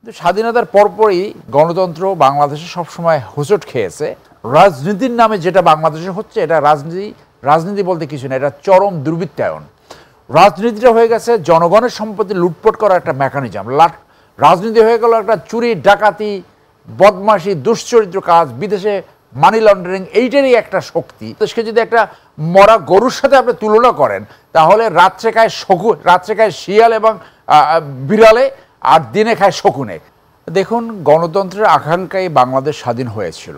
কিন্তু স্বাধীনতার পরপরই গণতন্ত্র বাংলাদেশে সবসময় হোঁচট খেয়েছে। রাজনীতির নামে যেটা বাংলাদেশে হচ্ছে, এটা রাজনীতি বলতে কিছু না, এটা চরম দুর্বৃত্তায়ন। রাজনীতিটা হয়ে গেছে জনগণের সম্পত্তি লুটপাট করার একটা মেকানিজম। রাজনীতি হয়ে গেল একটা চুরি, ডাকাতি, বদমাশি, দুশ্চরিত্র কাজ, বিদেশে মানি লন্ডারিং, এইটারই একটা শক্তি। দেশকে যদি একটা মরা গরুর সাথে আপনি তুলনা করেন, তাহলে রাত্রে খায় শিয়াল এবং বিড়ালে, আর দিনে খায় শকুনে। দেখুন, গণতন্ত্রের আকাঙ্ক্ষায় বাংলাদেশ স্বাধীন হয়েছিল,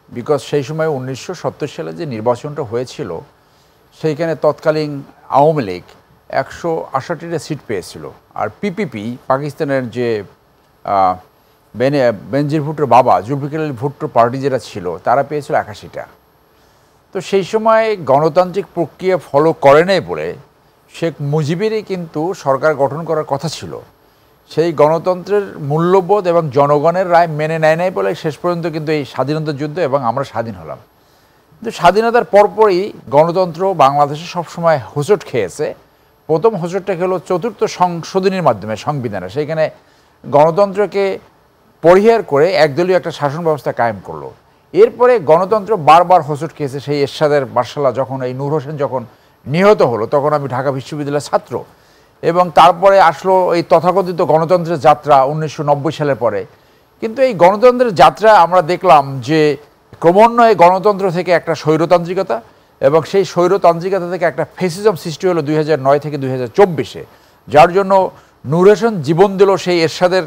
বিকজ সেই সময় 1970 সালে যে নির্বাচনটা হয়েছিল, সেইখানে তৎকালীন আওয়ামী লীগ 168টা সিট পেয়েছিল, আর পিপিপি পাকিস্তানের যে বেনজির ভুট্টোর বাবা জুলফিকার আলী ভুট্টো পার্টি যেটা ছিল, তারা পেয়েছিল 81টা। তো সেই সময় গণতান্ত্রিক প্রক্রিয়া ফলো করে নাই বলে শেখ মুজিবেরই কিন্তু সরকার গঠন করার কথা ছিল। সেই গণতন্ত্রের মূল্যবোধ এবং জনগণের রায় মেনে নেয় নাই বলে শেষ পর্যন্ত কিন্তু এই স্বাধীনতা যুদ্ধ এবং আমরা স্বাধীন হলাম। কিন্তু স্বাধীনতার পরপরই গণতন্ত্র বাংলাদেশে সবসময় হোঁচট খেয়েছে। প্রথম হোঁচটটা হলো 4র্থ সংশোধনীর মাধ্যমে সংবিধানে, সেইখানে গণতন্ত্রকে পরিহার করে একদলীয় একটা শাসন ব্যবস্থা কায়েম করলো। এরপরে গণতন্ত্র বারবার হোঁচট খেয়েছে। সেই এরশাদের মার্শাল্লাহ যখন, এই নূর হোসেন যখন নিহত হলো, তখন আমি ঢাকা বিশ্ববিদ্যালয়ের ছাত্র, এবং তারপরে আসলো এই তথাকথিত গণতন্ত্রের যাত্রা 1990 সালের পরে। কিন্তু এই গণতন্ত্রের যাত্রা আমরা দেখলাম যে ক্রমান্বয়ে গণতন্ত্র থেকে একটা স্বৈরতান্ত্রিকতা, এবং সেই স্বৈরতান্ত্রিকতা থেকে একটা ফেসিজম সৃষ্টি হলো 2009 থেকে 2024-এ, যার জন্য নূর হোসেন জীবন দিল সেই এরশাদের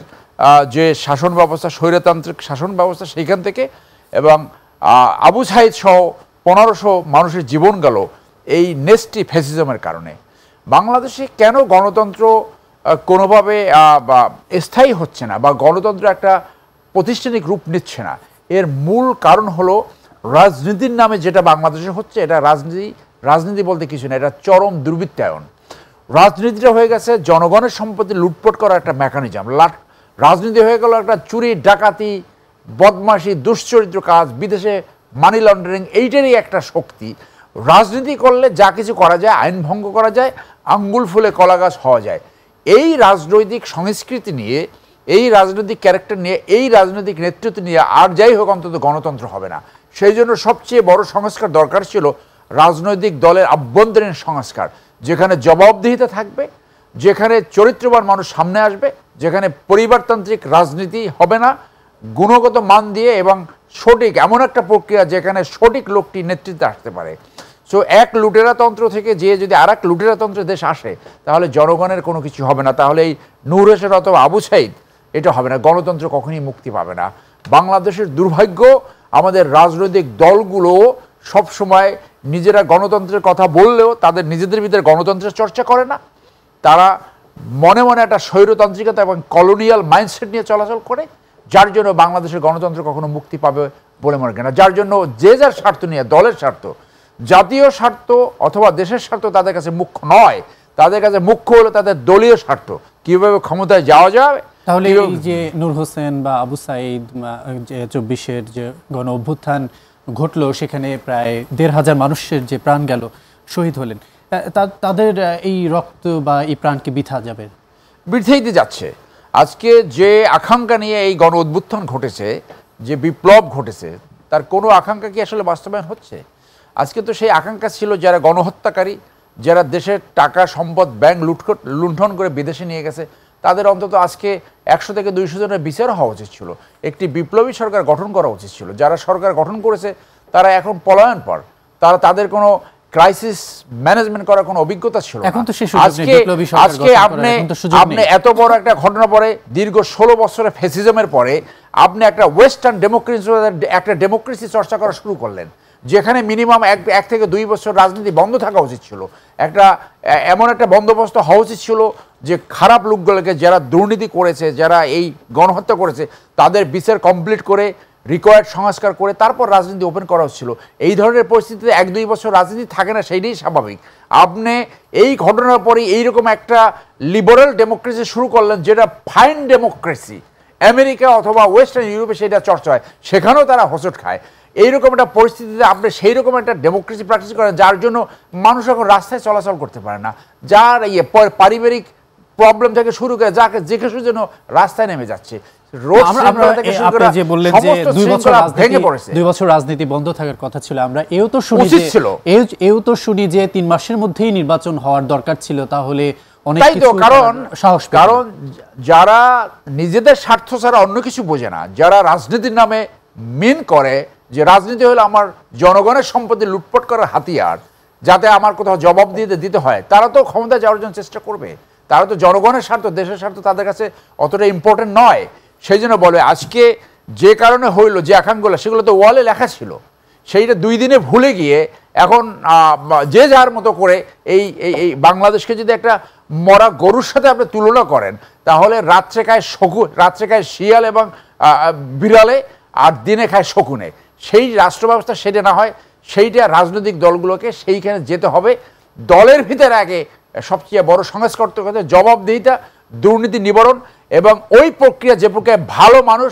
যে শাসন ব্যবস্থা, স্বৈরতান্ত্রিক শাসন ব্যবস্থা, সেইখান থেকে, এবং আবু সাইদ সহ 1500 মানুষের জীবন গেল এই নেস্টি ফ্যাসিজমের কারণে। বাংলাদেশে কেন গণতন্ত্র কোনোভাবে স্থায়ী হচ্ছে না, বা গণতন্ত্র একটা প্রাতিষ্ঠানিক রূপ নিচ্ছে না? এর মূল কারণ হলো রাজনীতির নামে যেটা বাংলাদেশে হচ্ছে, এটা রাজনীতি বলতে কিছু না, এটা চরম দুর্বৃত্তায়ন। রাজনীতিটা হয়ে গেছে জনগণের সম্পত্তি লুটপাট করার একটা মেকানিজম। রাজনীতি হয়ে গেল একটা চুরি, ডাকাতি, বদমাশি, দুশ্চরিত্র কাজ, বিদেশে মানি লন্ডারিং, এইটারই একটা শক্তি। রাজনীতি করলে যা কিছু করা যায়, আইন ভঙ্গ করা যায়, আঙ্গুল ফুলে কলা গাছ হওয়া যায়। এই রাজনৈতিক সংস্কৃতি নিয়ে, এই রাজনৈতিক ক্যারেক্টার নিয়ে, এই রাজনৈতিক নেতৃত্ব নিয়ে আর যাই হোক, অন্তত গণতন্ত্র হবে না। সেই জন্য সবচেয়ে বড় সংস্কার দরকার ছিল রাজনৈতিক দলের আভ্যন্তরীণ সংস্কার, যেখানে জবাবদিহিতা থাকবে, যেখানে চরিত্রবান মানুষ সামনে আসবে, যেখানে পরিবারতান্ত্রিক রাজনীতি হবে না, গুণগত মান দিয়ে, এবং সঠিক এমন একটা প্রক্রিয়া যেখানে সঠিক লোকটি নেতৃত্বে আসতে পারে। সো এক লুটেরাতন্ত্র থেকে যে যদি আর এক লুটেরাতন্ত্রের দেশ আসে, তাহলে জনগণের কোনো কিছু হবে না, তাহলে এই নূর হোসেন অথবা আবু সাইদ এটা হবে না, গণতন্ত্র কখনই মুক্তি পাবে না। বাংলাদেশের দুর্ভাগ্য, আমাদের রাজনৈতিক দলগুলো সবসময় নিজেরা গণতন্ত্রের কথা বললেও তাদের নিজেদের ভিতরে গণতন্ত্রের চর্চা করে না। তারা মনে মনে একটা স্বৈরতান্ত্রিকতা এবং কলোনিয়াল মাইন্ডসেট নিয়ে চলাচল করে, যার জন্য বাংলাদেশের গণতন্ত্র কখনো মুক্তি পাবে বলে মনে করি না। যার জন্য যে যার স্বার্থ নিয়ে, দলের স্বার্থ, জাতীয় স্বার্থ অথবা দেশের স্বার্থ তাদের কাছে মুখ্য নয়, তাদের কাছে মুখ্য হলো তাদের দলীয় স্বার্থ, কীভাবে ক্ষমতায় যাওয়া যাবে। তাহলে এই যে নূর হোসেন বা আবু সাইদ, যে 24-এর যে গণ অভ্যুত্থান ঘটলো, সেখানে প্রায় 1500 মানুষের যে প্রাণ গেল, শহীদ হলেন, তাদের এই রক্ত বা এই প্রাণকে বৃথা যাবে? বৃথাইতে যাচ্ছে। আজকে যে আকাঙ্ক্ষা নিয়ে এই গণ অভ্যুত্থান ঘটেছে, যে বিপ্লব ঘটেছে, তার কোনো আকাঙ্ক্ষা কি আসলে বাস্তবায়ন হচ্ছে? আজকে তো সেই আকাঙ্ক্ষা ছিল যারা গণহত্যাকারী, যারা দেশের টাকা সম্পদ ব্যাংক লুণ্ঠন করে বিদেশে নিয়ে গেছে, তাদের অন্তত আজকে 100 থেকে 200 জনের বিচার হওয়া উচিত ছিল। একটি বিপ্লবী সরকার গঠন করা উচিত ছিল। যারা সরকার গঠন করেছে তারা এখন পলায়ন পর, তাদের কোনো ক্রাইসিস ম্যানেজমেন্ট করার কোনো অভিজ্ঞতা ছিল না। আজকে আপনি এত বড় একটা ঘটনা পরে, দীর্ঘ 16 বছরের ফ্যাসিজমের পরে, আপনি একটা ওয়েস্টার্ন ডেমোক্রেসি চর্চা করা শুরু করলেন, যেখানে মিনিমাম 1 থেকে 2 বছর রাজনীতি বন্ধ থাকা উচিত ছিল। এমন একটা বন্দোবস্ত হওয়া উচিত ছিল যে খারাপ লোকগুলোকে, যারা দুর্নীতি করেছে, যারা এই গণহত্যা করেছে, তাদের বিচার কমপ্লিট করে, রিকোয়ার্ড সংস্কার করে তারপর রাজনীতি ওপেন করা হচ্ছিল। এই ধরনের পরিস্থিতিতে 1-2 বছর রাজনীতি থাকে না, সেইটাই স্বাভাবিক। আপনি এই ঘটনার পরেই এইরকম একটা লিবারেল ডেমোক্রেসি শুরু করলেন, যেটা ফাইন ডেমোক্রেসি, আমেরিকা অথবা ওয়েস্টার্ন ইউরোপে সেটা চর্চা হয়, সেখানেও তারা হোঁচট খায়। এইরকম একটা পরিস্থিতিতে আপনি সেই রকম একটা ডেমোক্রেসি প্র্যাকটিস করেন, যার জন্য মানুষ এখন রাস্তায় চলাচল করতে পারে না, যার পারিবারিক প্রবলেম থেকে শুরু করে যাকে যে কিছু যেন রাস্তায় নেমে যাচ্ছে। আপনি যে বললেন যে 2 বছর রাজনীতি বন্ধ থাকার কথা ছিল, আমরা এও তো শুনি যে 3 মাসের মধ্যেই নির্বাচন হওয়ার দরকার ছিল, তাহলে অনেক কিছু সাহস, কারণ যারা নিজেদের স্বার্থ ছাড়া অন্য কিছু বোঝে না, যারা রাজনীতির নামে মিন করে যে রাজনীতি হলো আমার জনগণের সম্পত্তি লুটপাট করার হাতিয়ার, যাতে আমার কোথাও জবাব দিতে হয়, তারা তো ক্ষমতায় যাওয়ার জন্য চেষ্টা করবে। তারা তো জনগণের স্বার্থ, দেশের স্বার্থ তাদের কাছে অতটা ইম্পর্টেন্ট নয়। সেই জন্য বলে আজকে যে কারণে হইলো, যে আকাঙ্ক্ষাগুলো সেগুলো তো ওয়ালে লেখা ছিল, সেইটা 2 দিনে ভুলে গিয়ে এখন যে যার মতো করে এই বাংলাদেশকে যদি একটা মরা গরুর সাথে আপনি তুলনা করেন, তাহলে রাত্রে খায় শিয়াল এবং বিড়ালে, আর দিনে খায় শকুনে। সেই রাষ্ট্র ব্যবস্থা সেটা না হয়, সেইটা রাজনৈতিক দলগুলোকে সেইখানে যেতে হবে। দলের ভিতরে আগে সবচেয়ে বড় সংস্কার কথা জবাবদিহিতা, দুর্নীতি নিবারণ, এবং ওই প্রক্রিয়া যে প্রক্রিয়ায় ভালো মানুষ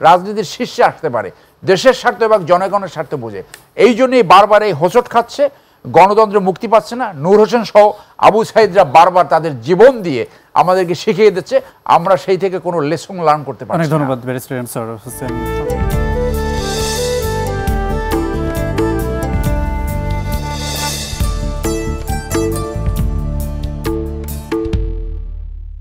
রাজনীতির শীর্ষে আসতে পারে, দেশের স্বার্থ এবং জনগণের স্বার্থ বুঝে। এই জন্যই বারবার এই হোঁচট খাচ্ছে, গণতন্ত্র মুক্তি পাচ্ছে না। নূর হোসেন সহ আবু সাঈদরা বারবার তাদের জীবন দিয়ে আমাদেরকে শিখিয়ে দিচ্ছে, আমরা সেই থেকে কোনো লেসন লার্ন করতে পারছি না। অনেক ধন্যবাদ ব্যারিস্টার এম সরওয়ার হোসেন।